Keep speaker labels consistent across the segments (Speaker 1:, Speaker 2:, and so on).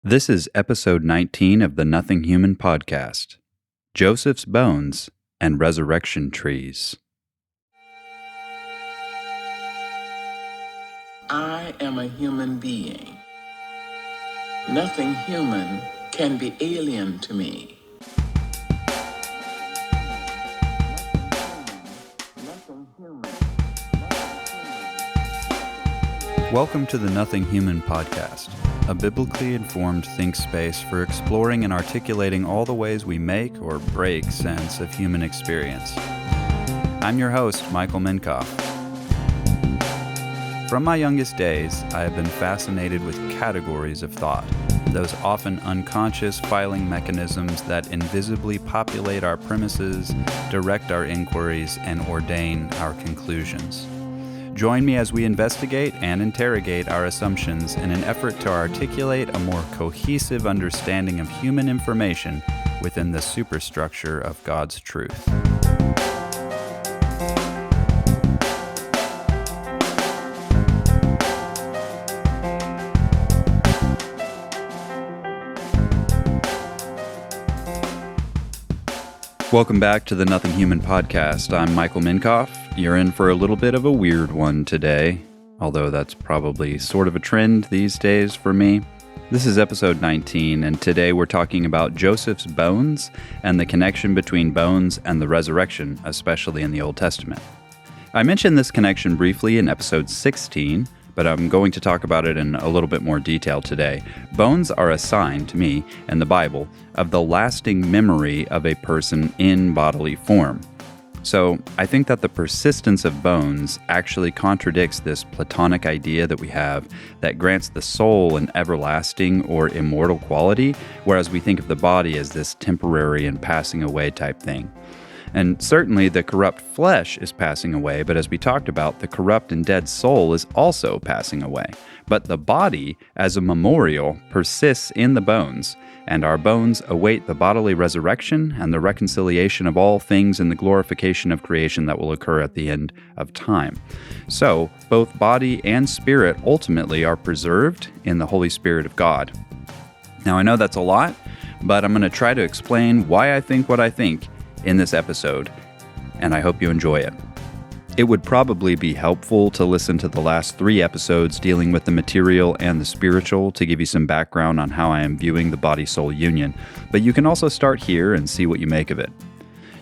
Speaker 1: This is episode 19 of the Nothing Human podcast, Joseph's Bones and Resurrection Trees.
Speaker 2: I am a human being. Nothing human can be alien to me.
Speaker 1: Welcome to the Nothing Human podcast, a biblically informed think space for exploring and articulating all the ways we make or break sense of human experience. I'm your host, Michael Minkoff. From my youngest days, I have been fascinated with categories of thought, those often unconscious filing mechanisms that invisibly populate our premises, direct our inquiries, and ordain our conclusions. Join me as we investigate and interrogate our assumptions in an effort to articulate a more cohesive understanding of human information within the superstructure of God's truth. Welcome back to the Nothing Human podcast. I'm Michael Minkoff. You're in for a little bit of a weird one today, although that's probably sort of a trend these days for me. This is episode 19, and today we're talking about Joseph's bones and the connection between bones and the resurrection, especially in the Old Testament. I mentioned this connection briefly in episode 16, but I'm going to talk about it in a little bit more detail today. Bones are a sign, to me, in the Bible, of the lasting memory of a person in bodily form. So I think that the persistence of bones actually contradicts this Platonic idea that we have that grants the soul an everlasting or immortal quality, whereas we think of the body as this temporary and passing away type thing. And certainly the corrupt flesh is passing away, but as we talked about, the corrupt and dead soul is also passing away. But the body, as a memorial, persists in the bones, and our bones await the bodily resurrection and the reconciliation of all things in the glorification of creation that will occur at the end of time. So, both body and spirit ultimately are preserved in the Holy Spirit of God. Now, I know that's a lot, but I'm going to try to explain why I think what I think in this episode, and I hope you enjoy it. It would probably be helpful to listen to the last 3 episodes dealing with the material and the spiritual to give you some background on how I am viewing the body-soul union, but you can also start here and see what you make of it.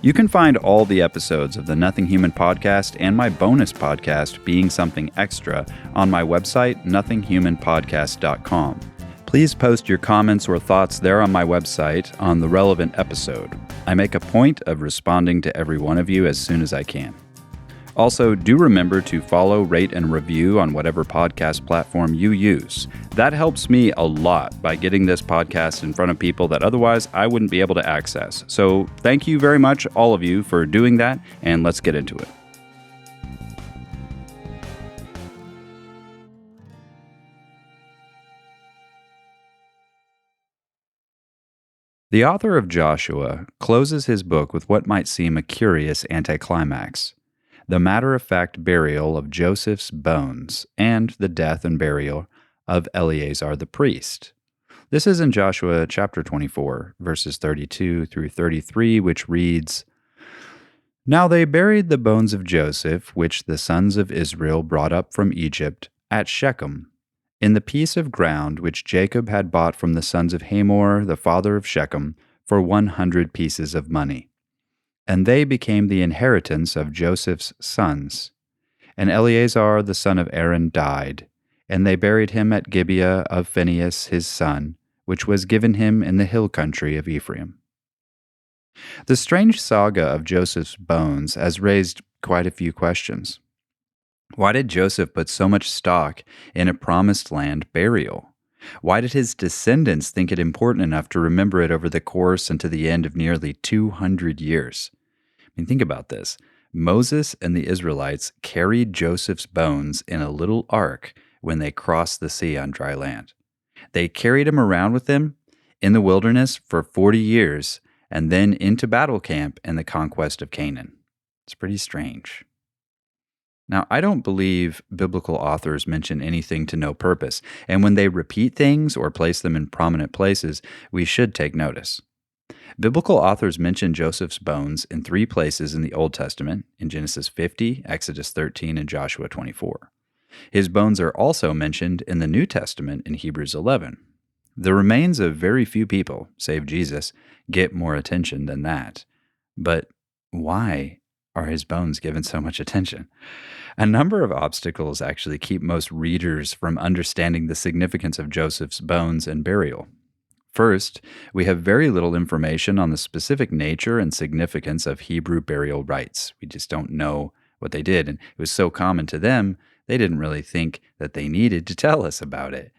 Speaker 1: You can find all the episodes of the Nothing Human podcast and my bonus podcast, Being Something Extra, on my website, nothinghumanpodcast.com. Please post your comments or thoughts there on my website on the relevant episode. I make a point of responding to every one of you as soon as I can. Also, do remember to follow, rate, and review on whatever podcast platform you use. That helps me a lot by getting this podcast in front of people that otherwise I wouldn't be able to access. So thank you very much, all of you, for doing that, and let's get into it. The author of Joshua closes his book with what might seem a curious anticlimax: the matter-of-fact burial of Joseph's bones and the death and burial of Eleazar the priest. This is in Joshua chapter 24, verses 32 through 33, which reads, "Now they buried the bones of Joseph, which the sons of Israel brought up from Egypt, at Shechem, in the piece of ground which Jacob had bought from the sons of Hamor, the father of Shechem, for 100 pieces of money. And they became the inheritance of Joseph's sons. And Eleazar the son of Aaron died, and they buried him at Gibeah of Phinehas his son, which was given him in the hill country of Ephraim." The strange saga of Joseph's bones has raised quite a few questions. Why did Joseph put so much stock in a promised land burial? Why did his descendants think it important enough to remember it over the course and to the end of nearly 200 years? I mean, think about this. Moses and the Israelites carried Joseph's bones in a little ark when they crossed the sea on dry land. They carried him around with them in the wilderness for 40 years and then into battle camp and the conquest of Canaan. It's pretty strange. Now, I don't believe biblical authors mention anything to no purpose, and when they repeat things or place them in prominent places, we should take notice. Biblical authors mention Joseph's bones in 3 places in the Old Testament, in Genesis 50, Exodus 13, and Joshua 24. His bones are also mentioned in the New Testament in Hebrews 11. The remains of very few people, save Jesus, get more attention than that. But why are his bones given so much attention? A number of obstacles actually keep most readers from understanding the significance of Joseph's bones and burial. First, we have very little information on the specific nature and significance of Hebrew burial rites. We just don't know what they did, and it was so common to them, they didn't really think that they needed to tell us about it.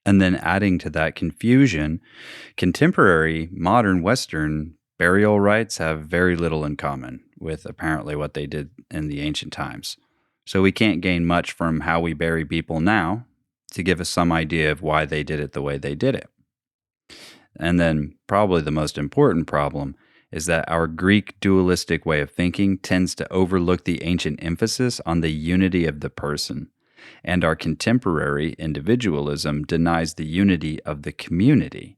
Speaker 1: And then adding to that confusion, contemporary modern Western burial rites have very little in common with apparently what they did in the ancient times. So we can't gain much from how we bury people now to give us some idea of why they did it the way they did it. And then, probably the most important problem is that our Greek dualistic way of thinking tends to overlook the ancient emphasis on the unity of the person, and our contemporary individualism denies the unity of the community.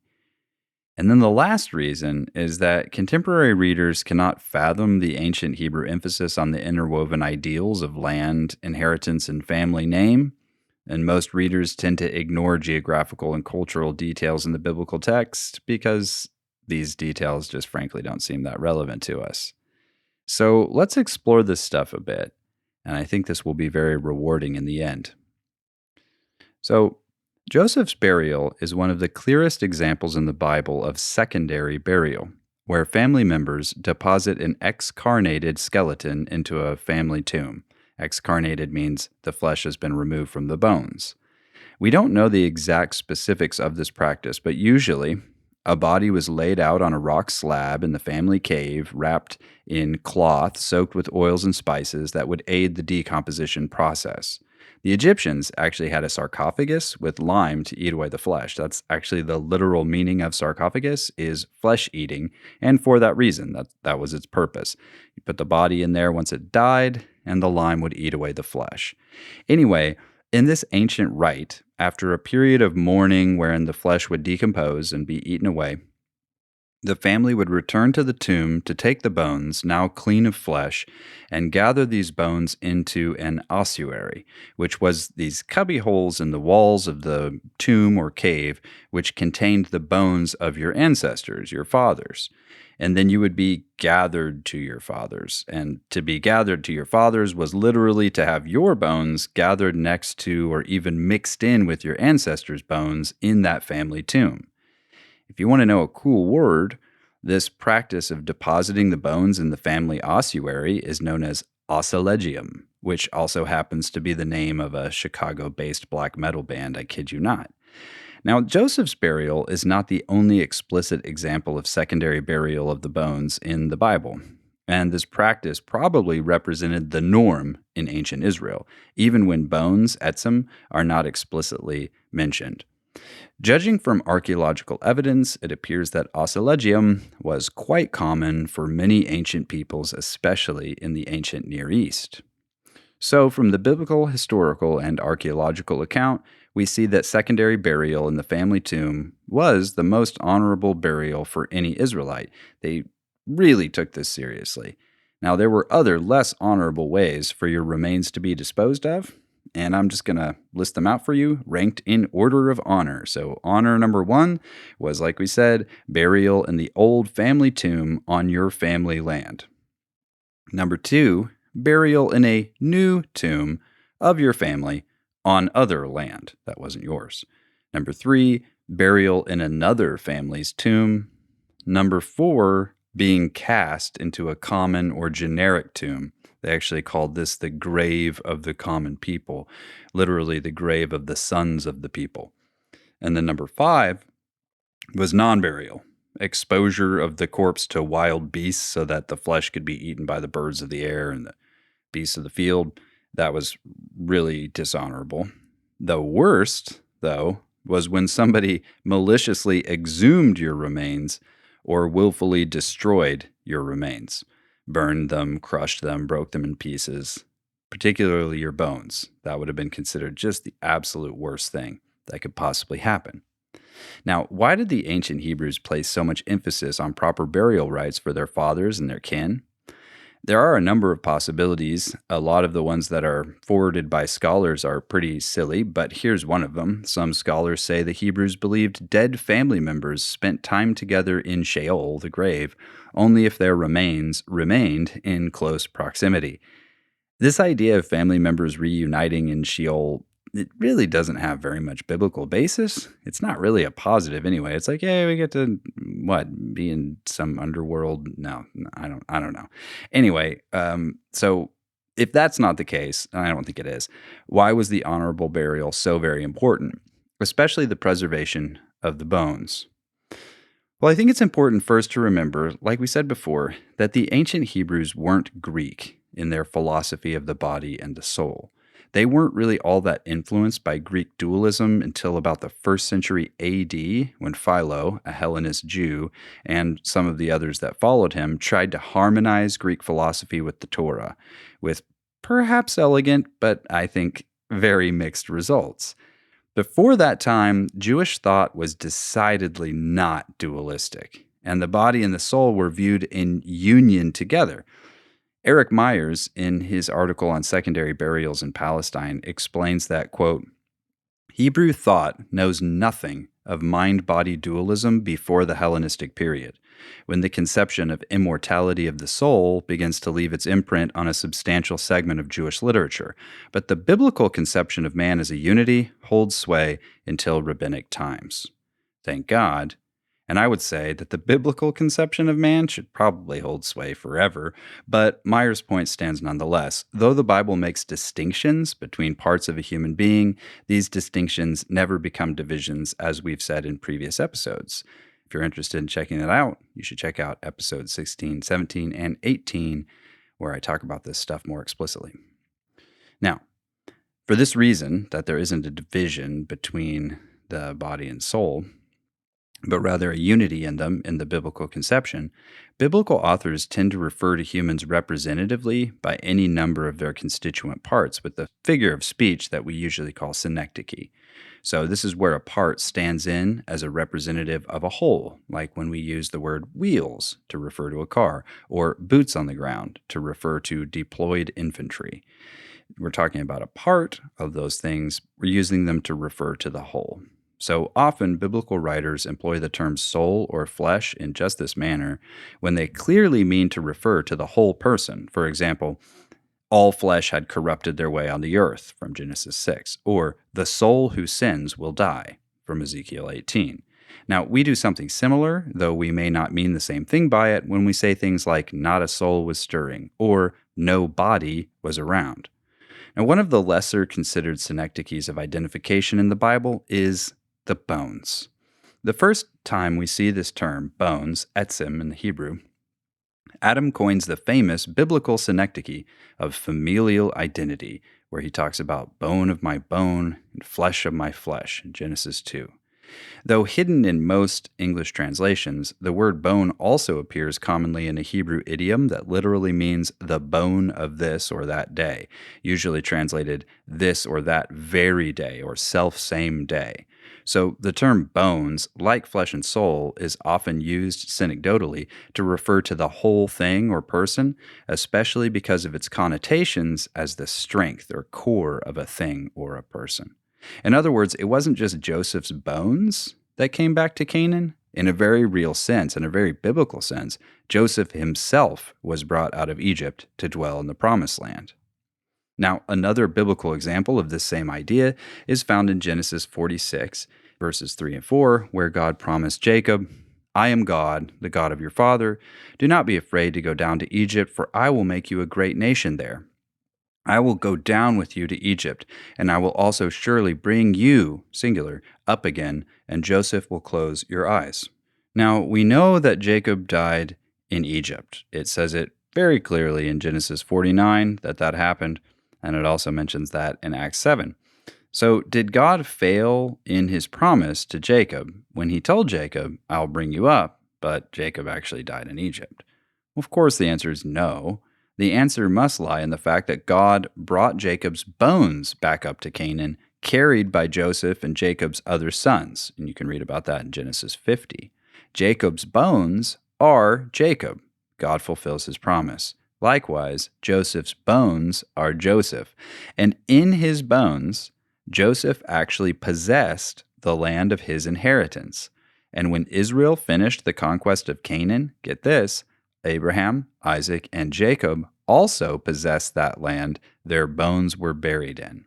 Speaker 1: And then the last reason is that contemporary readers cannot fathom the ancient Hebrew emphasis on the interwoven ideals of land, inheritance, and family name. And most readers tend to ignore geographical and cultural details in the biblical text because these details just frankly don't seem that relevant to us. So let's explore this stuff a bit, and I think this will be very rewarding in the end. So, Joseph's burial is one of the clearest examples in the Bible of secondary burial, where family members deposit an excarnated skeleton into a family tomb. Excarnated means the flesh has been removed from the bones. We don't know the exact specifics of this practice, but usually a body was laid out on a rock slab in the family cave, wrapped in cloth soaked with oils and spices that would aid the decomposition process. The Egyptians actually had a sarcophagus with lime to eat away the flesh. That's actually the literal meaning of sarcophagus, is flesh eating, and for that reason, that was its purpose. You put the body in there once it died, and the lime would eat away the flesh. Anyway, in this ancient rite, after a period of mourning wherein the flesh would decompose and be eaten away, the family would return to the tomb to take the bones, now clean of flesh, and gather these bones into an ossuary, which was these cubby holes in the walls of the tomb or cave, which contained the bones of your ancestors, your fathers. And then you would be gathered to your fathers. And to be gathered to your fathers was literally to have your bones gathered next to or even mixed in with your ancestors' bones in that family tomb. If you want to know a cool word, this practice of depositing the bones in the family ossuary is known as ossulegium, which also happens to be the name of a Chicago-based black metal band, I kid you not. Now, Joseph's burial is not the only explicit example of secondary burial of the bones in the Bible, and this practice probably represented the norm in ancient Israel, even when bones, etzem, are not explicitly mentioned. Judging from archaeological evidence, it appears that ossulegium was quite common for many ancient peoples, especially in the ancient Near East. So, from the biblical, historical, and archaeological account, we see that secondary burial in the family tomb was the most honorable burial for any Israelite. They really took this seriously. Now, there were other less honorable ways for your remains to be disposed of, and I'm just going to list them out for you, ranked in order of honor. So, honor number 1 was, like we said, burial in the old family tomb on your family land. Number 2, burial in a new tomb of your family on other land that wasn't yours. Number 3, burial in another family's tomb. Number 4, being cast into a common or generic tomb. They actually called this the grave of the common people, literally the grave of the sons of the people. And then number 5 was non-burial, exposure of the corpse to wild beasts so that the flesh could be eaten by the birds of the air and the beasts of the field. That was really dishonorable. The worst, though, was when somebody maliciously exhumed your remains or willfully destroyed your remains, burned them, crushed them, broke them in pieces. particularly your bones. That would have been considered just the absolute worst thing that could possibly happen. Now, why did the ancient Hebrews place so much emphasis on proper burial rites for their fathers and their kin? There are a number of possibilities. A lot of the ones that are forwarded by scholars are pretty silly, but here's one of them. Some scholars say the Hebrews believed dead family members spent time together in Sheol, the grave, only if their remains remained in close proximity. This idea of family members reuniting in Sheol, it really doesn't have very much biblical basis. It's not really a positive anyway. It's like, hey, we get to be in some underworld? No, I don't know. Anyway, so if that's not the case, and I don't think it is, why was the honorable burial so very important, especially the preservation of the bones? Well, I think it's important first to remember, like we said before, that the ancient Hebrews weren't Greek in their philosophy of the body and the soul. They weren't really all that influenced by Greek dualism until about the 1st century AD, when Philo, a Hellenist Jew, and some of the others that followed him tried to harmonize Greek philosophy with the Torah, with perhaps elegant, but I think very mixed results. Before that time, Jewish thought was decidedly not dualistic, and the body and the soul were viewed in union together. Eric Myers, in his article on secondary burials in Palestine, explains that, quote, Hebrew thought knows nothing of mind-body dualism before the Hellenistic period, when the conception of immortality of the soul begins to leave its imprint on a substantial segment of Jewish literature. But the biblical conception of man as a unity holds sway until rabbinic times. Thank God. And I would say that the biblical conception of man should probably hold sway forever, but Meyer's point stands nonetheless. Though the Bible makes distinctions between parts of a human being, these distinctions never become divisions, as we've said in previous episodes. If you're interested in checking that out, you should check out episodes 16, 17, and 18, where I talk about this stuff more explicitly. Now, for this reason, that there isn't a division between the body and soul, but rather a unity in them in the biblical conception, biblical authors tend to refer to humans representatively by any number of their constituent parts with the figure of speech that we usually call synecdoche. So this is where a part stands in as a representative of a whole, like when we use the word wheels to refer to a car, or boots on the ground to refer to deployed infantry. We're talking about a part of those things, we're using them to refer to the whole. So often, biblical writers employ the term soul or flesh in just this manner when they clearly mean to refer to the whole person. For example, all flesh had corrupted their way on the earth, from Genesis 6, or the soul who sins will die, from Ezekiel 18. Now, we do something similar, though we may not mean the same thing by it, when we say things like not a soul was stirring, or no body was around. Now, one of the lesser considered synecdoches of identification in the Bible is the bones. The first time we see this term, bones, etzim in the Hebrew, Adam coins the famous biblical synecdoche of familial identity, where he talks about bone of my bone and flesh of my flesh in Genesis 2. Though hidden in most English translations, the word bone also appears commonly in a Hebrew idiom that literally means the bone of this or that day, usually translated this or that very day or self-same day. So the term bones, like flesh and soul, is often used synecdotally to refer to the whole thing or person, especially because of its connotations as the strength or core of a thing or a person. In other words, it wasn't just Joseph's bones that came back to Canaan. In a very real sense, in a very biblical sense, Joseph himself was brought out of Egypt to dwell in the Promised Land. Now, another biblical example of this same idea is found in Genesis 46, verses 3 and 4, where God promised Jacob, I am God, the God of your father. Do not be afraid to go down to Egypt, for I will make you a great nation there. I will go down with you to Egypt, and I will also surely bring you, singular, up again, and Joseph will close your eyes. Now, we know that Jacob died in Egypt. It says it very clearly in Genesis 49 that happened, and it also mentions that in Acts 7. So did God fail in his promise to Jacob when he told Jacob, I'll bring you up, but Jacob actually died in Egypt? Well, of course, the answer is no. The answer must lie in the fact that God brought Jacob's bones back up to Canaan, carried by Joseph and Jacob's other sons. And you can read about that in Genesis 50. Jacob's bones are Jacob. God fulfills his promise. Likewise, Joseph's bones are Joseph. And in his bones, Joseph actually possessed the land of his inheritance. And when Israel finished the conquest of Canaan, get this, Abraham, Isaac, and Jacob also possessed that land their bones were buried in.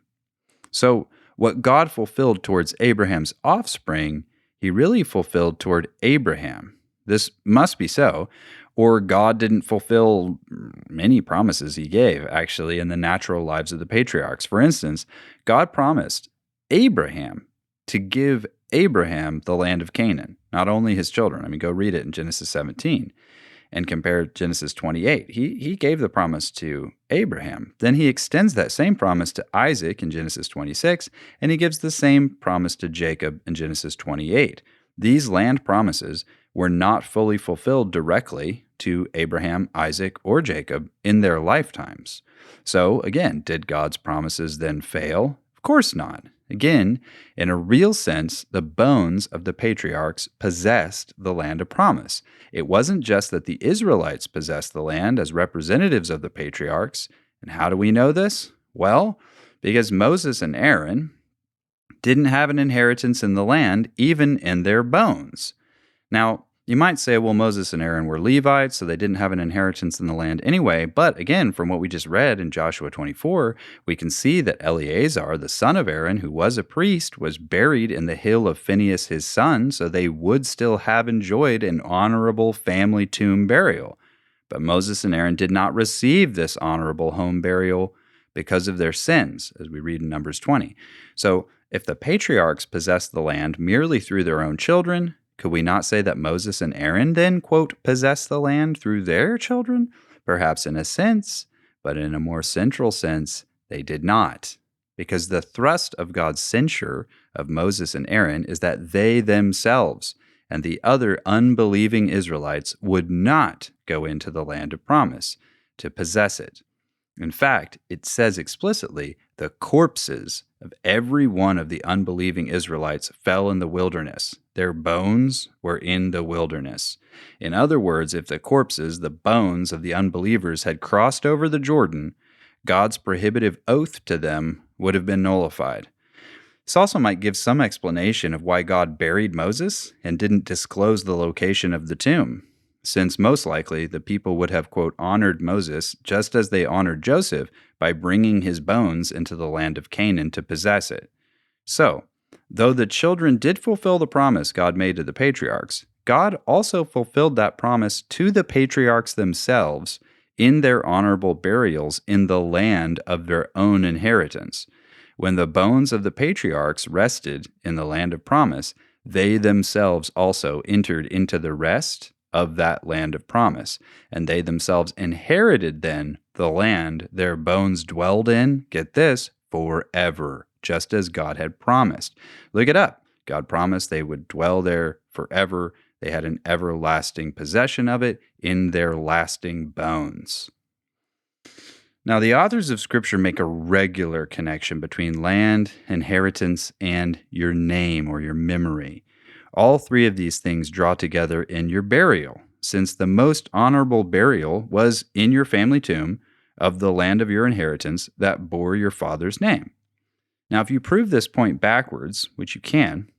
Speaker 1: So, what God fulfilled towards Abraham's offspring, he really fulfilled toward Abraham. This must be so, or God didn't fulfill many promises he gave, actually, in the natural lives of the patriarchs. For instance, God promised Abraham to give Abraham the land of Canaan, not only his children. I mean, go read it in Genesis 17 and compare Genesis 28. He gave the promise to Abraham. Then he extends that same promise to Isaac in Genesis 26, and he gives the same promise to Jacob in Genesis 28. These land promises were not fully fulfilled directly to Abraham, Isaac, or Jacob in their lifetimes. So, again, did God's promises then fail? Of course not. Again, in a real sense, the bones of the patriarchs possessed the land of promise. It wasn't just that the Israelites possessed the land as representatives of the patriarchs. And how do we know this? Well, because Moses and Aaron didn't have an inheritance in the land, even in their bones. Now, you might say, well, Moses and Aaron were Levites, so they didn't have an inheritance in the land anyway. But again, from what we just read in Joshua 24, we can see that Eleazar, the son of Aaron, who was a priest, was buried in the hill of Phinehas, his son, so they would still have enjoyed an honorable family tomb burial. But Moses and Aaron did not receive this honorable home burial because of their sins, as we read in Numbers 20. So if the patriarchs possessed the land merely through their own children, could we not say that Moses and Aaron then, quote, possessed the land through their children? Perhaps in a sense, but in a more central sense, they did not. Because the thrust of God's censure of Moses and Aaron is that they themselves and the other unbelieving Israelites would not go into the land of promise to possess it. In fact, it says explicitly, the corpses of every one of the unbelieving Israelites fell in the wilderness. Their bones were in the wilderness. In other words, if the corpses, the bones of the unbelievers had crossed over the Jordan, God's prohibitive oath to them would have been nullified. This also might give some explanation of why God buried Moses and didn't disclose the location of the tomb, since most likely the people would have, quote, honored Moses just as they honored Joseph by bringing his bones into the land of Canaan to possess it. So, though the children did fulfill the promise God made to the patriarchs, God also fulfilled that promise to the patriarchs themselves in their honorable burials in the land of their own inheritance. When the bones of the patriarchs rested in the land of promise, they themselves also entered into the rest of that land of promise, and they themselves inherited then the land their bones dwelled in, get this, forever, just as God had promised. Look it up. God promised they would dwell there forever. They had an everlasting possession of it in their lasting bones. Now, the authors of Scripture make a regular connection between land, inheritance, and your name or your memory. All three of these things draw together in your burial, since the most honorable burial was in your family tomb of the land of your inheritance that bore your father's name. Now, if you prove this point backwards, which you can,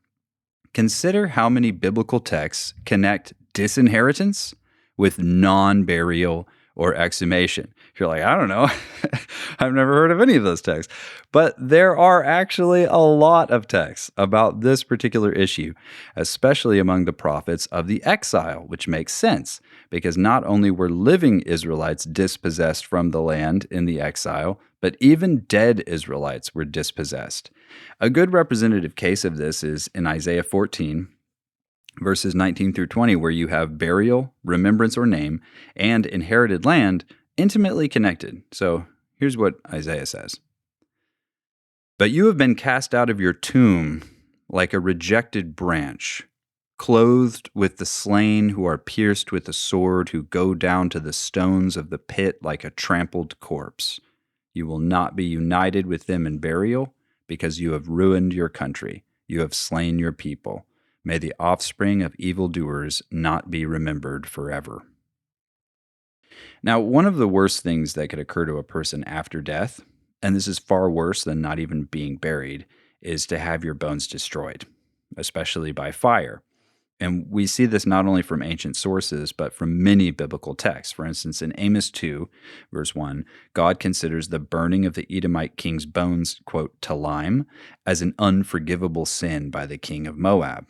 Speaker 1: consider how many biblical texts connect disinheritance with non-burial or exhumation. You're like, I don't know. I've never heard of any of those texts. But there are actually a lot of texts about this particular issue, especially among the prophets of the exile, which makes sense because not only were living Israelites dispossessed from the land in the exile, but even dead Israelites were dispossessed. A good representative case of this is in Isaiah 14, verses 19 through 20, where you have burial, remembrance or name, and inherited land intimately connected. So here's what Isaiah says. But you have been cast out of your tomb like a rejected branch, clothed with the slain who are pierced with the sword, who go down to the stones of the pit like a trampled corpse. You will not be united with them in burial, because you have ruined your country. You have slain your people. May the offspring of evildoers not be remembered forever. Now, one of the worst things that could occur to a person after death, and this is far worse than not even being buried, is to have your bones destroyed, especially by fire. And we see this not only from ancient sources, but from many biblical texts. For instance, in Amos 2, verse 1, God considers the burning of the Edomite king's bones, quote, to lime, as an unforgivable sin by the king of Moab.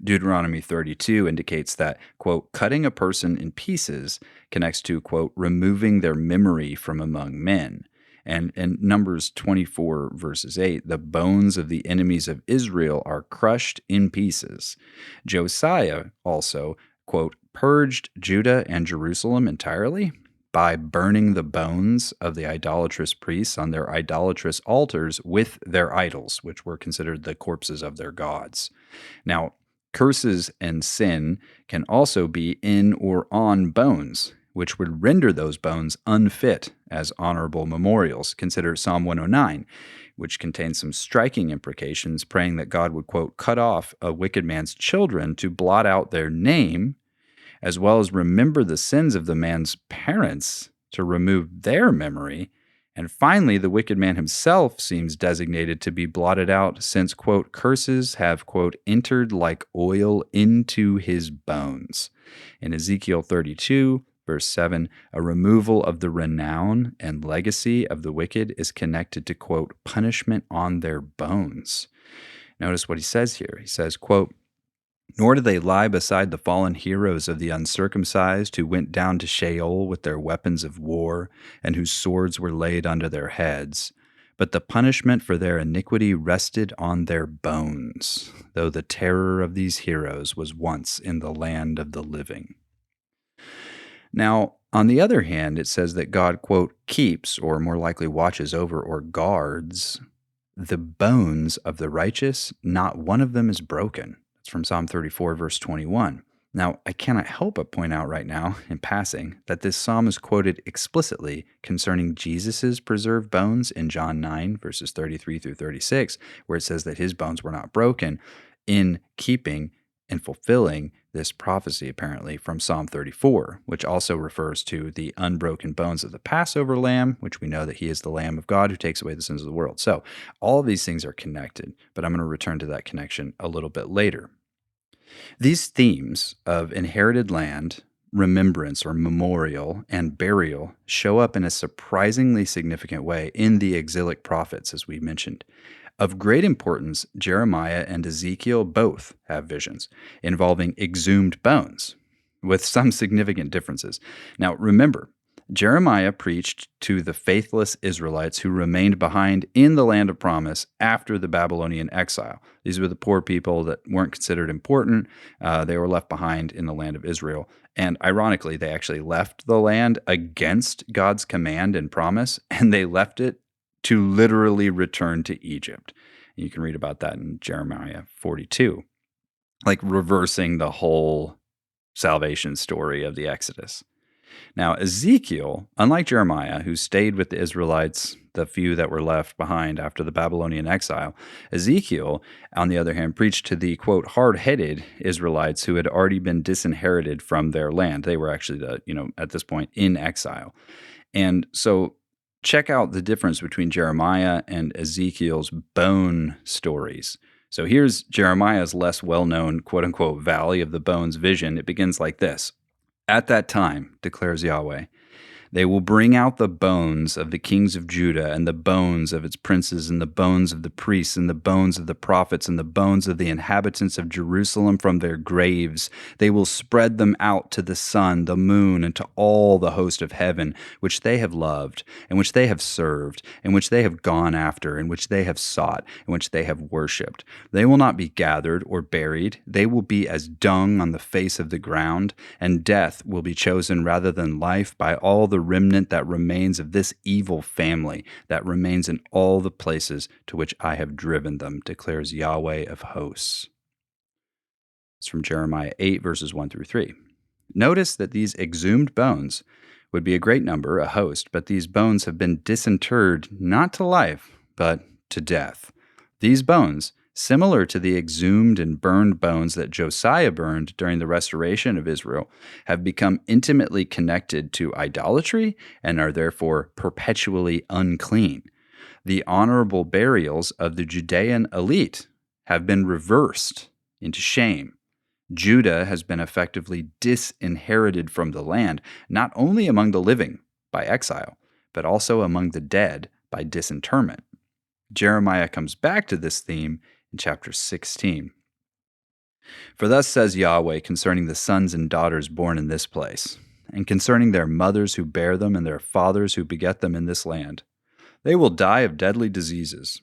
Speaker 1: Deuteronomy 32 indicates that, quote, cutting a person in pieces connects to, quote, removing their memory from among men. And in Numbers 24, verses 8, the bones of the enemies of Israel are crushed in pieces. Josiah also, quote, purged Judah and Jerusalem entirely by burning the bones of the idolatrous priests on their idolatrous altars with their idols, which were considered the corpses of their gods. Now, curses and sin can also be in or on bones, which would render those bones unfit as honorable memorials. Consider Psalm 109, which contains some striking implications, praying that God would, quote, cut off a wicked man's children to blot out their name, as well as remember the sins of the man's parents to remove their memory. And finally, the wicked man himself seems designated to be blotted out since, quote, curses have, quote, entered like oil into his bones. In Ezekiel 32, verse 7, a removal of the renown and legacy of the wicked is connected to, quote, punishment on their bones. Notice what he says here. He says, quote, nor do they lie beside the fallen heroes of the uncircumcised who went down to Sheol with their weapons of war and whose swords were laid under their heads. But the punishment for their iniquity rested on their bones, though the terror of these heroes was once in the land of the living. Now, on the other hand, it says that God, quote, keeps, or more likely watches over or guards, the bones of the righteous. Not one of them is broken. That's from Psalm 34, verse 21. Now, I cannot help but point out right now, in passing, that this psalm is quoted explicitly concerning Jesus' preserved bones in John 9, verses 33 through 36, where it says that his bones were not broken, in keeping and fulfilling this prophecy, apparently, from Psalm 34, which also refers to the unbroken bones of the Passover lamb, which we know that he is the Lamb of God who takes away the sins of the world. So all of these things are connected, but I'm going to return to that connection a little bit later. These themes of inherited land, remembrance or memorial, and burial show up in a surprisingly significant way in the exilic prophets, as we mentioned. Of great importance, Jeremiah and Ezekiel both have visions involving exhumed bones, with some significant differences. Now, remember, Jeremiah preached to the faithless Israelites who remained behind in the land of promise after the Babylonian exile. These were the poor people that weren't considered important. They were left behind in the land of Israel. And ironically, they actually left the land against God's command and promise, and they left it to literally return to Egypt. And you can read about that in Jeremiah 42, like reversing the whole salvation story of the Exodus. Now, Ezekiel, unlike Jeremiah, who stayed with the Israelites, the few that were left behind after the Babylonian exile, Ezekiel, on the other hand, preached to the, quote, hard-headed Israelites who had already been disinherited from their land. They were actually, at this point, in exile. And so check out the difference between Jeremiah and Ezekiel's bone stories. So here's Jeremiah's less well-known, quote-unquote, Valley of the Bones vision. It begins like this. At that time, declares Yahweh, they will bring out the bones of the kings of Judah and the bones of its princes and the bones of the priests and the bones of the prophets and the bones of the inhabitants of Jerusalem from their graves. They will spread them out to the sun, the moon, and to all the host of heaven, which they have loved, and which they have served, and which they have gone after, and which they have sought, and which they have worshipped. They will not be gathered or buried. They will be as dung on the face of the ground, and death will be chosen rather than life by all the remnant that remains of this evil family that remains in all the places to which I have driven them, declares Yahweh of hosts. It's from Jeremiah 8, verses 1 through 3. Notice that these exhumed bones would be a great number, a host, but these bones have been disinterred not to life, but to death. These bones, similar to the exhumed and burned bones that Josiah burned during the restoration of Israel, have become intimately connected to idolatry and are therefore perpetually unclean. The honorable burials of the Judean elite have been reversed into shame. Judah has been effectively disinherited from the land, not only among the living by exile, but also among the dead by disinterment. Jeremiah comes back to this theme in chapter 16. For thus says Yahweh concerning the sons and daughters born in this place, and concerning their mothers who bear them and their fathers who beget them in this land. They will die of deadly diseases.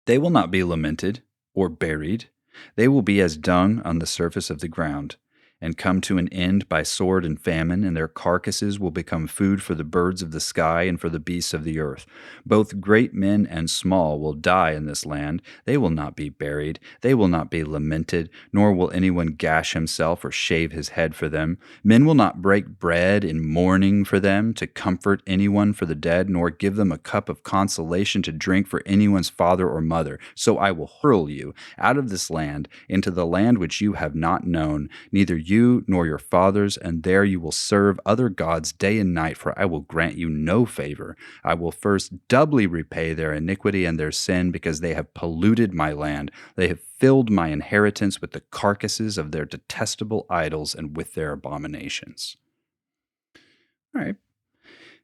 Speaker 1: They will not be lamented or buried. They will be as dung on the surface of the ground, and come to an end by sword and famine, and their carcasses will become food for the birds of the sky and for the beasts of the earth. Both great men and small will die in this land. They will not be buried. They will not be lamented, nor will anyone gash himself or shave his head for them. Men will not break bread in mourning for them to comfort anyone for the dead, nor give them a cup of consolation to drink for anyone's father or mother. So I will hurl you out of this land into the land which you have not known, neither you nor your fathers, and there you will serve other gods day and night, for I will grant you no favor. I will first doubly repay their iniquity and their sin, because they have polluted my land. They have filled my inheritance with the carcasses of their detestable idols and with their abominations. All right.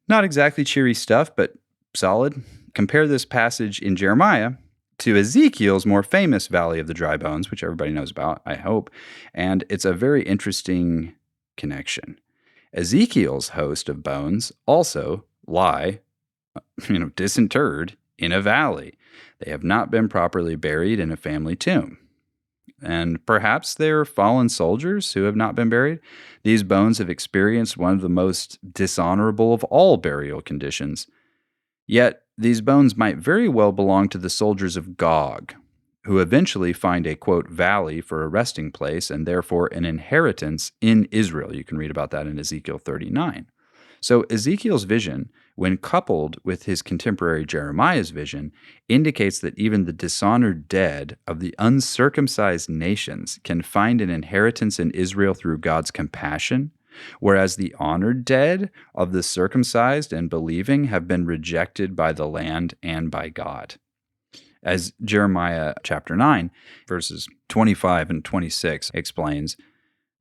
Speaker 1: Not exactly cheery stuff, but solid. Compare this passage in Jeremiah to Ezekiel's more famous Valley of the Dry Bones, which everybody knows about, I hope, and it's a very interesting connection. Ezekiel's host of bones also lie, disinterred in a valley. They have not been properly buried in a family tomb. And perhaps they're fallen soldiers who have not been buried. These bones have experienced one of the most dishonorable of all burial conditions. Yet, these bones might very well belong to the soldiers of Gog, who eventually find a, quote, valley for a resting place and therefore an inheritance in Israel. You can read about that in Ezekiel 39. So Ezekiel's vision, when coupled with his contemporary Jeremiah's vision, indicates that even the dishonored dead of the uncircumcised nations can find an inheritance in Israel through God's compassion, whereas the honored dead of the circumcised and believing have been rejected by the land and by God. As Jeremiah chapter 9, verses 25 and 26 explains,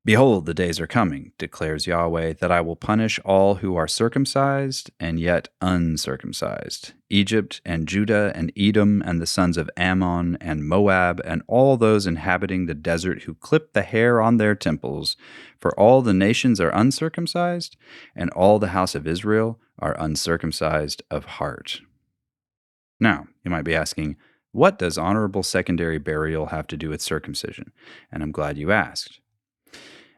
Speaker 1: Behold, the days are coming, declares Yahweh, that I will punish all who are circumcised and yet uncircumcised, Egypt and Judah and Edom and the sons of Ammon and Moab and all those inhabiting the desert who clip the hair on their temples. For all the nations are uncircumcised, and all the house of Israel are uncircumcised of heart. Now, you might be asking, what does honorable secondary burial have to do with circumcision? And I'm glad you asked.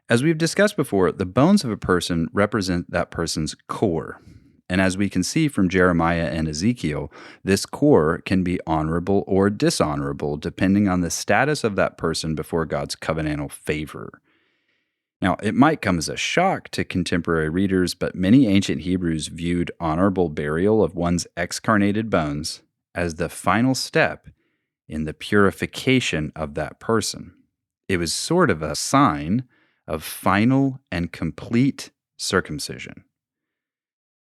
Speaker 1: As we've discussed before, the bones of a person represent that person's core. And as we can see from Jeremiah and Ezekiel, this core can be honorable or dishonorable depending on the status of that person before God's covenantal favor. Now, it might come as a shock to contemporary readers, but many ancient Hebrews viewed honorable burial of one's excarnated bones as the final step in the purification of that person. It was sort of a sign of final and complete circumcision.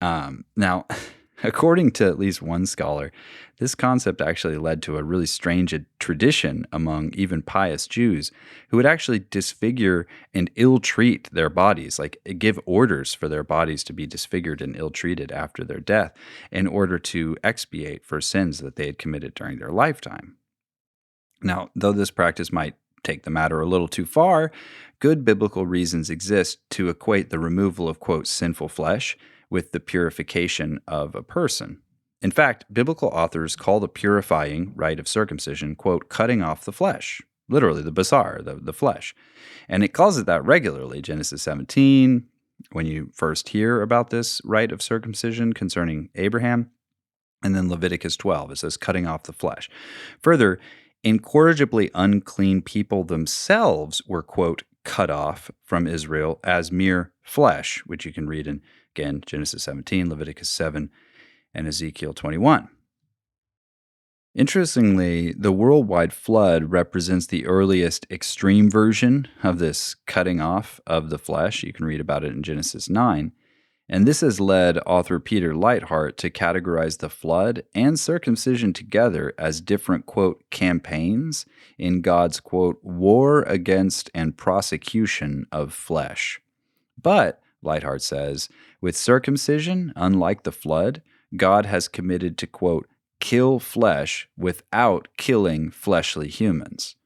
Speaker 1: Now, according to at least one scholar, this concept actually led to a really strange tradition among even pious Jews who would actually disfigure and ill-treat their bodies, like give orders for their bodies to be disfigured and ill-treated after their death in order to expiate for sins that they had committed during their lifetime. Now, though this practice might take the matter a little too far, good biblical reasons exist to equate the removal of, quote, sinful flesh with the purification of a person. In fact, biblical authors call the purifying rite of circumcision, quote, cutting off the flesh, literally the basar, the flesh. And it calls it that regularly. Genesis 17, when you first hear about this rite of circumcision concerning Abraham, and then Leviticus 12, it says cutting off the flesh. Further, incorrigibly unclean people themselves were, quote, cut off from Israel as mere flesh, which you can read in, again, Genesis 17, Leviticus 7, and Ezekiel 21. Interestingly, the worldwide flood represents the earliest extreme version of this cutting off of the flesh. You can read about it in Genesis 9. And this has led author Peter Leithart to categorize the flood and circumcision together as different, quote, campaigns in God's, quote, war against and prosecution of flesh. But, Leithart says, with circumcision, unlike the flood, God has committed to, quote, kill flesh without killing fleshly humans.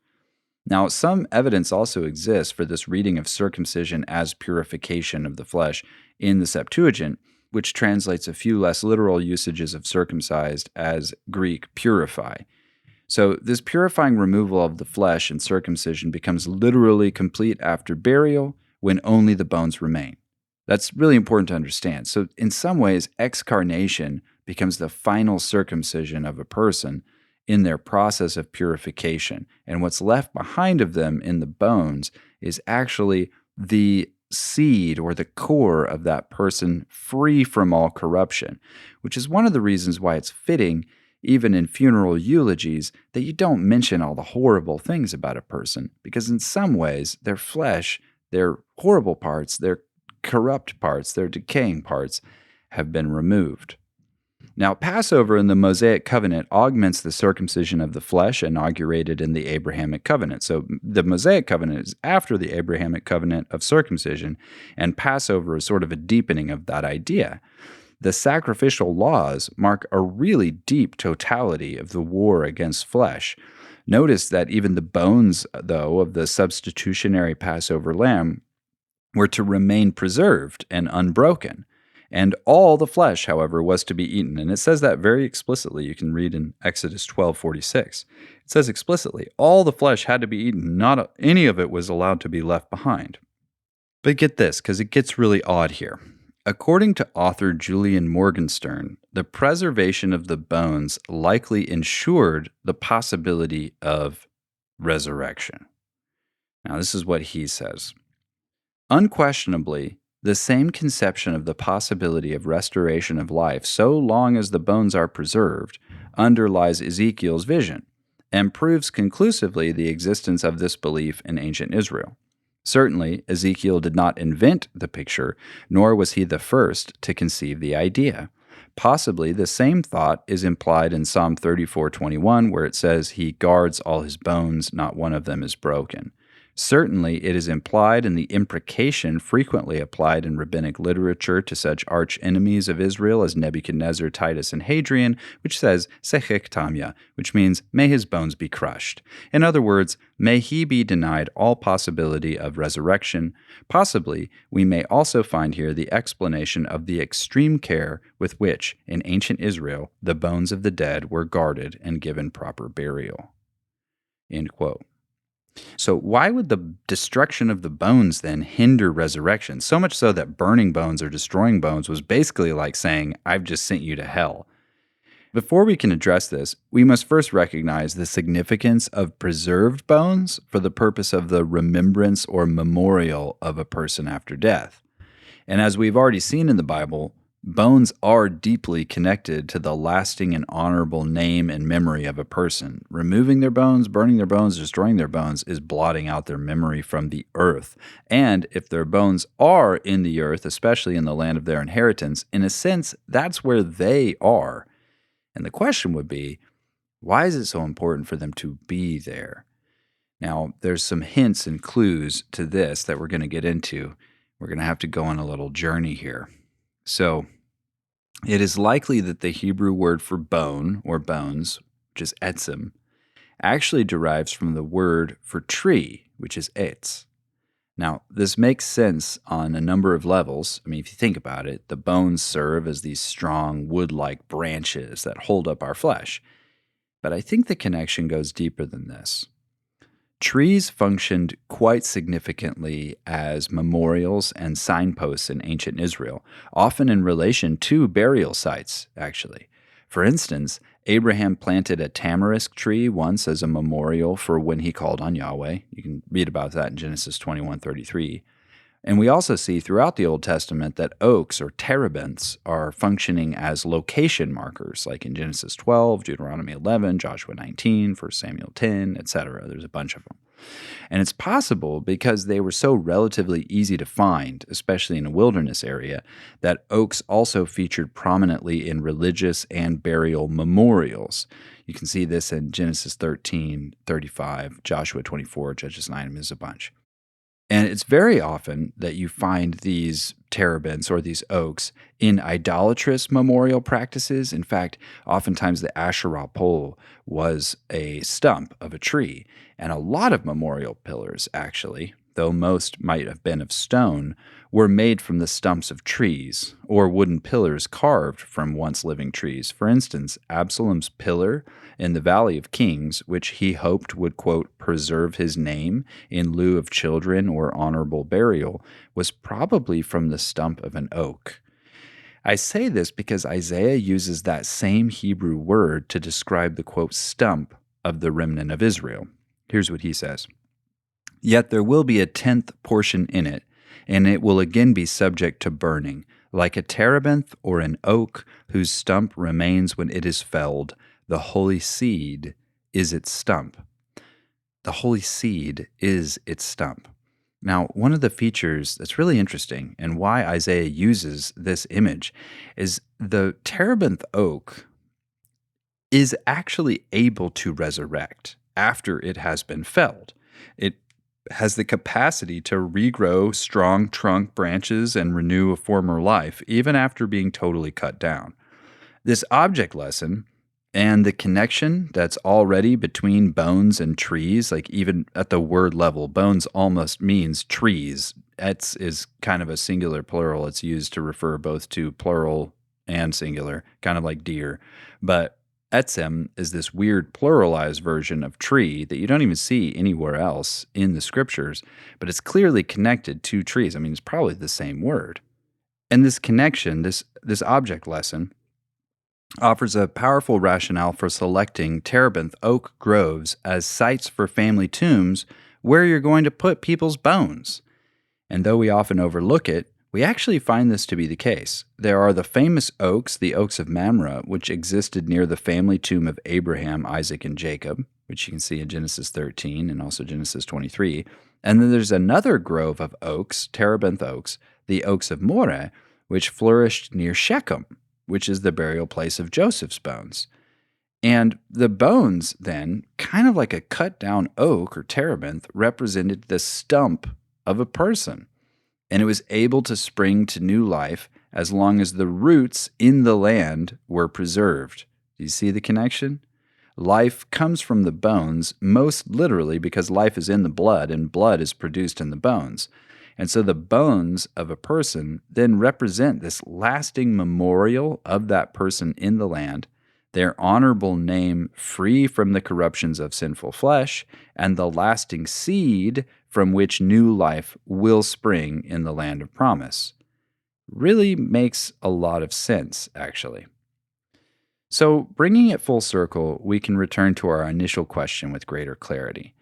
Speaker 1: Now, some evidence also exists for this reading of circumcision as purification of the flesh in the Septuagint, which translates a few less literal usages of circumcised as Greek purify. So this purifying removal of the flesh in circumcision becomes literally complete after burial when only the bones remain. That's really important to understand. So in some ways, excarnation becomes the final circumcision of a person in their process of purification. And what's left behind of them in the bones is actually the seed or the core of that person free from all corruption, which is one of the reasons why it's fitting, even in funeral eulogies, that you don't mention all the horrible things about a person, because in some ways, their flesh, their horrible parts, their corrupt parts, their decaying parts have been removed. Now, Passover in the Mosaic covenant augments the circumcision of the flesh inaugurated in the Abrahamic covenant. So the Mosaic covenant is after the Abrahamic covenant of circumcision, and Passover is sort of a deepening of that idea. The sacrificial laws mark a really deep totality of the war against flesh. Notice that even the bones, though, of the substitutionary Passover lamb were to remain preserved and unbroken. And all the flesh, however, was to be eaten. And it says that very explicitly. You can read in Exodus 12:46. It says explicitly, all the flesh had to be eaten. Not any of it was allowed to be left behind. But get this, because it gets really odd here. According to author Julian Morgenstern, the preservation of the bones likely ensured the possibility of resurrection. Now, this is what he says. Unquestionably, the same conception of the possibility of restoration of life, so long as the bones are preserved, underlies Ezekiel's vision and proves conclusively the existence of this belief in ancient Israel. Certainly, Ezekiel did not invent the picture, nor was he the first to conceive the idea. Possibly the same thought is implied in Psalm 34:21, where it says, "He guards all his bones, not one of them is broken." Certainly, it is implied in the imprecation frequently applied in rabbinic literature to such arch-enemies of Israel as Nebuchadnezzar, Titus, and Hadrian, which says, "Sechek tamya," which means, "May his bones be crushed." In other words, may he be denied all possibility of resurrection. Possibly, we may also find here the explanation of the extreme care with which, in ancient Israel, the bones of the dead were guarded and given proper burial. End quote. So why would the destruction of the bones then hinder resurrection? So much so that burning bones or destroying bones was basically like saying, "I've just sent you to hell." Before we can address this, we must first recognize the significance of preserved bones for the purpose of the remembrance or memorial of a person after death. And as we've already seen in the Bible, bones are deeply connected to the lasting and honorable name and memory of a person. Removing their bones, burning their bones, destroying their bones is blotting out their memory from the earth. And if their bones are in the earth, especially in the land of their inheritance, in a sense, that's where they are. And the question would be, why is it so important for them to be there? Now, there's some hints and clues to this that we're going to get into. We're going to have to go on a little journey here. So, it is likely that the Hebrew word for bone, or bones, which is etzim, actually derives from the word for tree, which is etz. Now, this makes sense on a number of levels. I mean, if you think about it, the bones serve as these strong wood-like branches that hold up our flesh. But I think the connection goes deeper than this. Trees functioned quite significantly as memorials and signposts in ancient Israel, often in relation to burial sites, actually. For instance, Abraham planted a tamarisk tree once as a memorial for when he called on Yahweh. You can read about that in Genesis 21:33. And we also see throughout the Old Testament that oaks or terebinths are functioning as location markers, like in Genesis 12, Deuteronomy 11, Joshua 19, 1 Samuel 10, etc. There's a bunch of them. And it's possible because they were so relatively easy to find, especially in a wilderness area, that oaks also featured prominently in religious and burial memorials. You can see this in Genesis 13, 35, Joshua 24, Judges 9, there's a bunch. And it's very often that you find these terebinths or these oaks in idolatrous memorial practices. In fact, oftentimes the Asherah pole was a stump of a tree. And a lot of memorial pillars, actually, though most might have been of stone, were made from the stumps of trees or wooden pillars carved from once living trees. For instance, Absalom's pillar in the Valley of Kings, which he hoped would, quote, preserve his name in lieu of children or honorable burial, was probably from the stump of an oak. I say this because Isaiah uses that same Hebrew word to describe the, quote, stump of the remnant of Israel. Here's what he says. Yet there will be a 10th portion in it, and it will again be subject to burning, like a terebinth or an oak whose stump remains when it is felled. The holy seed is its stump. The holy seed is its stump. Now, one of the features that's really interesting and why Isaiah uses this image is the terebinth oak is actually able to resurrect after it has been felled. It has the capacity to regrow strong trunk branches and renew a former life, even after being totally cut down. This object lesson and the connection that's already between bones and trees, like even at the word level, bones almost means trees. Etz is kind of a singular plural. It's used to refer both to plural and singular, kind of like deer. But etzem is this weird pluralized version of tree that you don't even see anywhere else in the scriptures, but it's clearly connected to trees. I mean, it's probably the same word. And this connection, this object lesson, offers a powerful rationale for selecting terebinth oak groves as sites for family tombs where you're going to put people's bones. And though we often overlook it, we actually find this to be the case. There are the famous oaks, the oaks of Mamre, which existed near the family tomb of Abraham, Isaac, and Jacob, which you can see in Genesis 13 and also Genesis 23. And then there's another grove of oaks, terebinth oaks, the oaks of Moreh, which flourished near Shechem, which is the burial place of Joseph's bones. And the bones, then, kind of like a cut down oak or terebinth, represented the stump of a person. And it was able to spring to new life as long as the roots in the land were preserved. Do you see the connection? Life comes from the bones, most literally because life is in the blood and blood is produced in the bones. And so the bones of a person then represent this lasting memorial of that person in the land, their honorable name free from the corruptions of sinful flesh, and the lasting seed from which new life will spring in the land of promise. Really makes a lot of sense, actually. So, bringing it full circle, we can return to our initial question with greater clarity.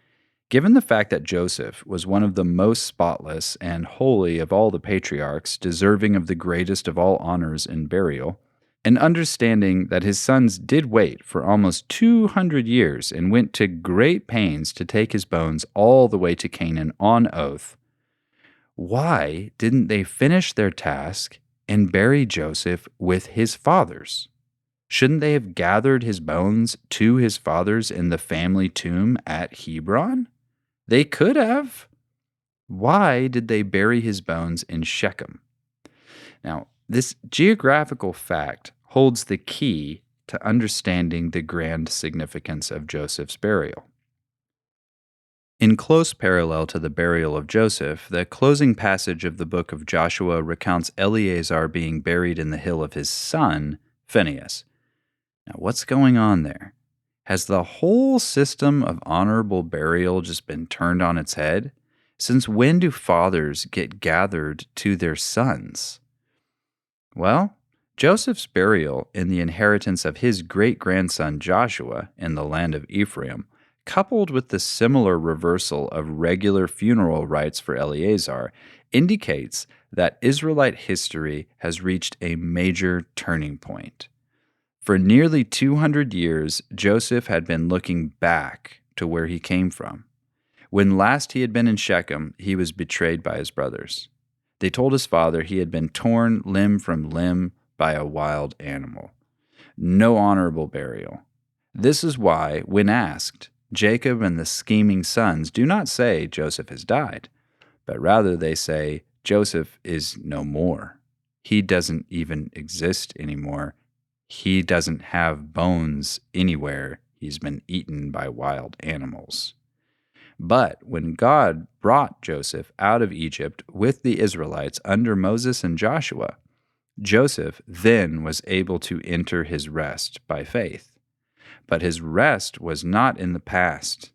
Speaker 1: Given the fact that Joseph was one of the most spotless and holy of all the patriarchs, deserving of the greatest of all honors and burial, and understanding that his sons did wait for almost 200 years and went to great pains to take his bones all the way to Canaan on oath, why didn't they finish their task and bury Joseph with his fathers? Shouldn't they have gathered his bones to his fathers in the family tomb at Hebron? They could have. Why did they bury his bones in Shechem? Now, this geographical fact holds the key to understanding the grand significance of Joseph's burial. In close parallel to the burial of Joseph, the closing passage of the book of Joshua recounts Eleazar being buried in the hill of his son, Phinehas. Now, what's going on there? Has the whole system of honorable burial just been turned on its head? Since when do fathers get gathered to their sons? Well, Joseph's burial in the inheritance of his great-grandson Joshua in the land of Ephraim, coupled with the similar reversal of regular funeral rites for Eleazar, indicates that Israelite history has reached a major turning point. For nearly 200 years, Joseph had been looking back to where he came from. When last he had been in Shechem, he was betrayed by his brothers. They told his father he had been torn limb from limb by a wild animal. No honorable burial. This is why, when asked, Jacob and the scheming sons do not say Joseph has died, but rather they say Joseph is no more. He doesn't even exist anymore. He doesn't have bones anywhere. He's been eaten by wild animals. But when God brought Joseph out of Egypt with the Israelites under Moses and Joshua, Joseph then was able to enter his rest by faith. But his rest was not in the past,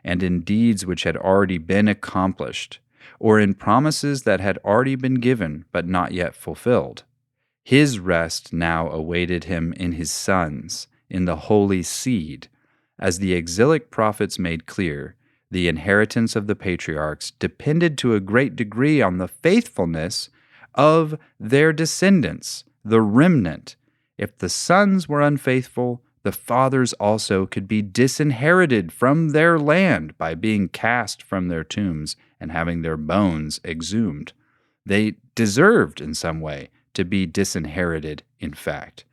Speaker 1: and in deeds which had already been accomplished, or in promises that had already been given but not yet fulfilled. His rest now awaited him in his sons, in the holy seed. As the exilic prophets made clear, the inheritance of the patriarchs depended to a great degree on the faithfulness of their descendants, the remnant. If the sons were unfaithful, the fathers also could be disinherited from their land by being cast from their tombs and having their bones exhumed. They deserved, in some way, to be disinherited, in fact.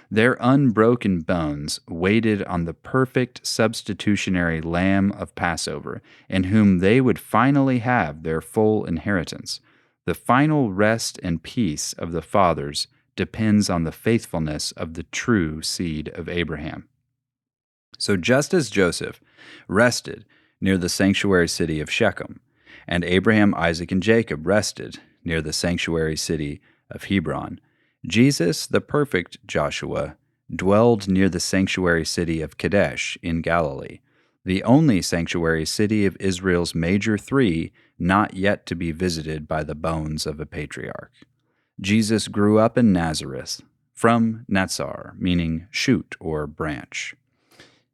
Speaker 1: Their unbroken bones waited on the perfect substitutionary Lamb of Passover, in whom they would finally have their full inheritance. The final rest and peace of the fathers depends on the faithfulness of the true seed of Abraham. So just as Joseph rested near the sanctuary city of Shechem, and Abraham, Isaac, and Jacob rested near the sanctuary city of Hebron, Jesus, the perfect Joshua, dwelled near the sanctuary city of Kadesh in Galilee, the only sanctuary city of Israel's major three not yet to be visited by the bones of a patriarch. Jesus grew up in Nazareth, from Natsar, meaning shoot or branch.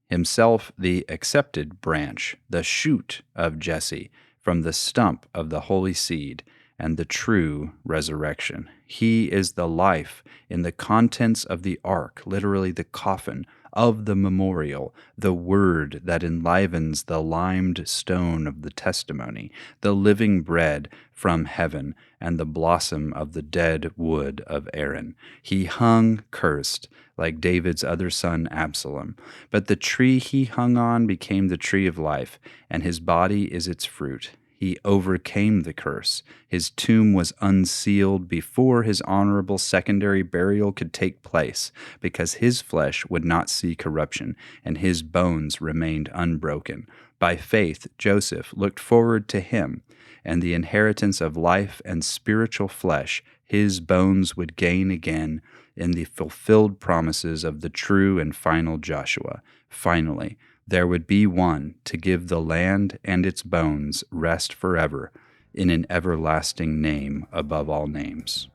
Speaker 1: Himself the accepted branch, the shoot of Jesse, from the stump of the holy seed, and the true resurrection. He is the life in the contents of the ark, literally the coffin of the memorial, the word that enlivens the limed stone of the testimony, the living bread from heaven, and the blossom of the dead wood of Aaron. He hung cursed, like David's other son Absalom. But the tree he hung on became the tree of life, and his body is its fruit. He overcame the curse. His tomb was unsealed before his honorable secondary burial could take place, because his flesh would not see corruption, and his bones remained unbroken. By faith, Joseph looked forward to him, and the inheritance of life and spiritual flesh his bones would gain again in the fulfilled promises of the true and final Joshua. Finally, there would be one to give the land and its bones rest forever in an everlasting name above all names.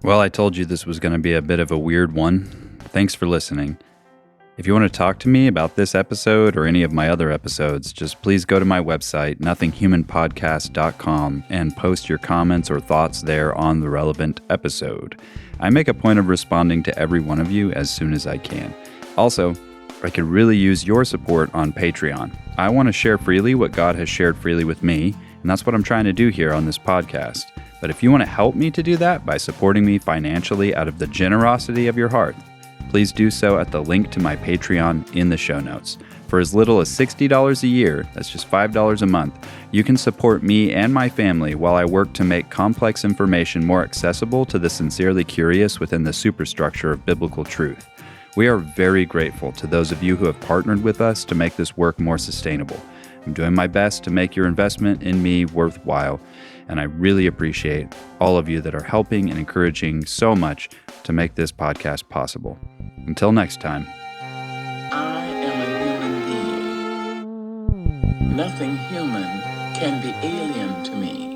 Speaker 1: Well, I told you this was going to be a bit of a weird one. Thanks for listening. If you want to talk to me about this episode or any of my other episodes, just please go to my website, nothinghumanpodcast.com, and post your comments or thoughts there on the relevant episode. I make a point of responding to every one of you as soon as I can. Also, I could really use your support on Patreon. I want to share freely what God has shared freely with me, and that's what I'm trying to do here on this podcast. But if you want to help me to do that by supporting me financially out of the generosity of your heart, please do so at the link to my Patreon in the show notes. For as little as $60 a year, that's just $5 a month, you can support me and my family while I work to make complex information more accessible to the sincerely curious within the superstructure of biblical truth. We are very grateful to those of you who have partnered with us to make this work more sustainable. I'm doing my best to make your investment in me worthwhile, and I really appreciate all of you that are helping and encouraging so much to make this podcast possible. Until next time.
Speaker 2: I am a human being. Nothing human can be alien to me.